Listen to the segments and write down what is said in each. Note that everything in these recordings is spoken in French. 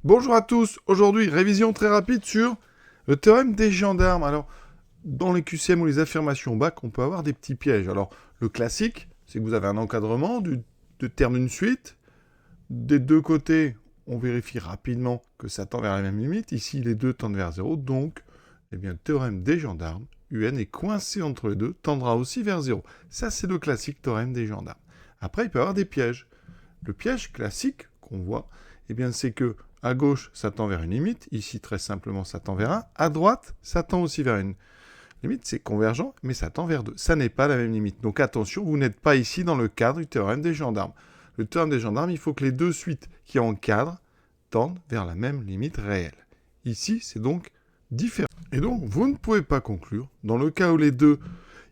Bonjour à tous, aujourd'hui révision très rapide sur le théorème des gendarmes. Alors, dans les QCM ou les affirmations bac, on peut avoir des petits pièges. Alors, le classique, c'est que vous avez un encadrement de termes d'une suite. Des deux côtés, on vérifie rapidement que ça tend vers la même limite. Ici, les deux tendent vers 0, donc, eh bien, le théorème des gendarmes, UN est coincé entre les deux, tendra aussi vers 0. Ça, c'est le classique théorème des gendarmes. Après, il peut y avoir des pièges. Le piège classique qu'on voit, eh bien, c'est que à gauche, ça tend vers une limite. Ici, très simplement, ça tend vers 1. À droite, ça tend aussi vers une limite. C'est convergent, mais ça tend vers 2. Ça n'est pas la même limite. Donc attention, vous n'êtes pas ici dans le cadre du théorème des gendarmes. Le théorème des gendarmes, il faut que les deux suites qui encadrent tendent vers la même limite réelle. Ici, c'est donc différent. Et donc, vous ne pouvez pas conclure, dans le cas où les deux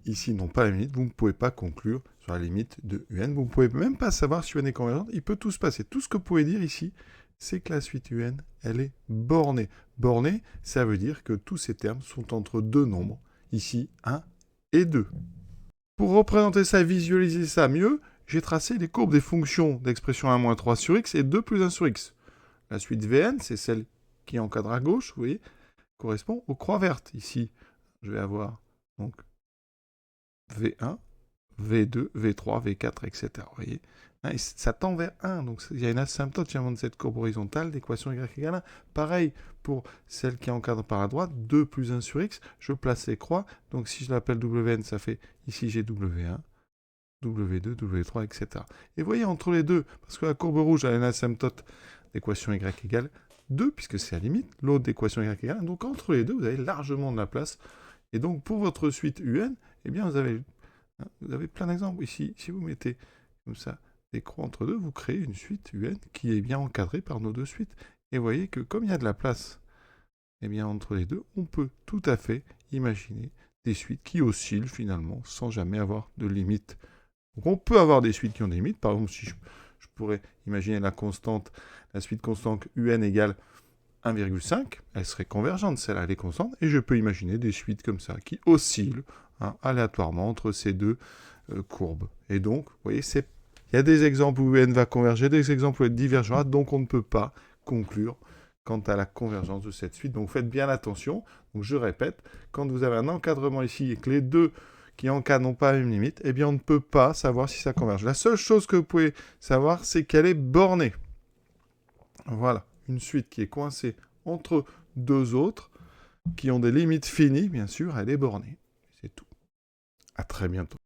ici n'ont pas la limite, vous ne pouvez pas conclure sur la limite de UN. Vous ne pouvez même pas savoir si UN est convergente. Il peut tout se passer. Tout ce que vous pouvez dire ici, c'est que la suite UN, elle est bornée. Bornée, ça veut dire que tous ces termes sont entre deux nombres, ici 1 et 2. Pour représenter ça et visualiser ça mieux, j'ai tracé les courbes des fonctions d'expression 1 moins 3 sur x et 2 plus 1 sur x. La suite Vn, c'est celle qui encadre à gauche, vous voyez, correspond aux croix vertes. Ici, je vais avoir donc V1, V2, V3, V4, etc. Vous voyez, et ça tend vers 1, donc il y a une asymptote finalement de cette courbe horizontale, l'équation y égale 1. Pareil pour celle qui encadre par la droite, 2 plus 1 sur x, je place les croix, donc si je l'appelle Wn, ça fait, ici j'ai W1, W2, W3, etc. Et vous voyez, entre les deux, parce que la courbe rouge a une asymptote d'équation y égale 2, puisque c'est la limite, l'autre d'équation y égale 1, donc entre les deux, vous avez largement de la place. Et donc pour votre suite UN, eh bien vous avez plein d'exemples. Ici, si vous mettez comme ça des croix entre deux, vous créez une suite UN qui est bien encadrée par nos deux suites. Et vous voyez que comme il y a de la place eh bien, entre les deux, on peut tout à fait imaginer des suites qui oscillent finalement sans jamais avoir de limite. Donc on peut avoir des suites qui ont des limites. Par exemple, si je pourrais imaginer la suite constante UN égale 1,5, elle serait convergente, celle-là, elle est constante, et je peux imaginer des suites comme ça, qui oscillent aléatoirement entre ces deux courbes. Et donc, vous voyez, il y a des exemples où n va converger, des exemples où n divergera, donc on ne peut pas conclure quant à la convergence de cette suite. Donc faites bien attention. Donc je répète, quand vous avez un encadrement ici et que les deux qui encadrent n'ont pas la même limite, eh bien on ne peut pas savoir si ça converge. La seule chose que vous pouvez savoir, c'est qu'elle est bornée. Voilà, une suite qui est coincée entre deux autres, qui ont des limites finies, bien sûr, elle est bornée. C'est tout. À très bientôt.